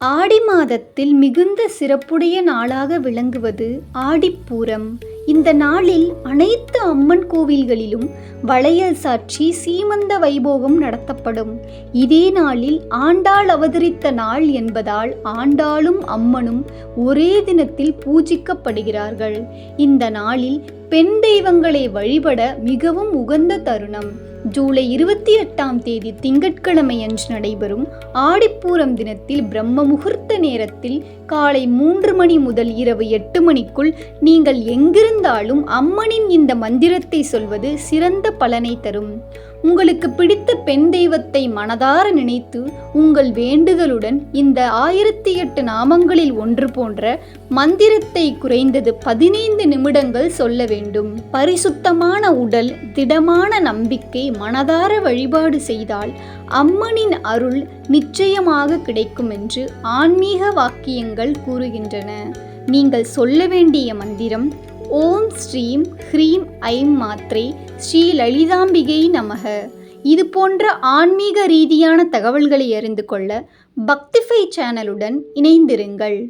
ஆடி மாதத்தில் மிகுந்த சிறப்புடைய நாளாக விளங்குவது ஆடிப்பூரம். இந்த நாளில் அனைத்து அம்மன் கோவில்களிலும் வளையல் சாற்றி சீமந்த வைபோகம் நடத்தப்படும். இதே நாளில் ஆண்டாள் அவதரித்த நாள் என்பதால் ஆண்டாளும் அம்மனும் ஒரே தினத்தில் பூஜிக்கப்படுகிறார்கள். இந்த நாளில் பெண் தெய்வங்களை வழிபட மிகவும் உகந்த தருணம். ஜூலை 28ஆம் தேதி திங்கட்கிழமை அன்று நடைபெறும் ஆடிப்பூரம் தினத்தில் பிரம்ம முகூர்த்த நேரத்தில் காலை 3 மணி முதல் இரவு 8 மணிக்குள் நீங்கள் எங்கிருந்தாலும் அம்மனின் இந்த மந்திரத்தை சொல்வது சிறந்த பலனை தரும். உங்களுக்கு பிடித்த பெண் தெய்வத்தை மனதார நினைத்து உங்கள் வேண்டுதலுடன் இந்த 1008 நாமங்களில் ஒன்று போன்ற மந்திரத்தை குறைந்தது 15 நிமிடங்கள் சொல்ல வேண்டும். பரிசுத்தமான உடல், திடமான நம்பிக்கை, மனதார வழிபாடு செய்தால் அம்மனின் அருள் நிச்சயமாக கிடைக்கும் என்று ஆன்மீக வாக்கியங்கள் கூறுகின்றன. நீங்கள் சொல்ல வேண்டிய மந்திரம் ஓம் ஸ்ரீம் ஹ்ரீம் ஐம் மாத்ரே ஸ்ரீ லலிதாம்பிகை நமக. இது போன்ற ஆன்மீக ரீதியான தகவல்களை அறிந்து கொள்ள பக்திஃபை சேனலுடன் இணைந்திருங்கள்.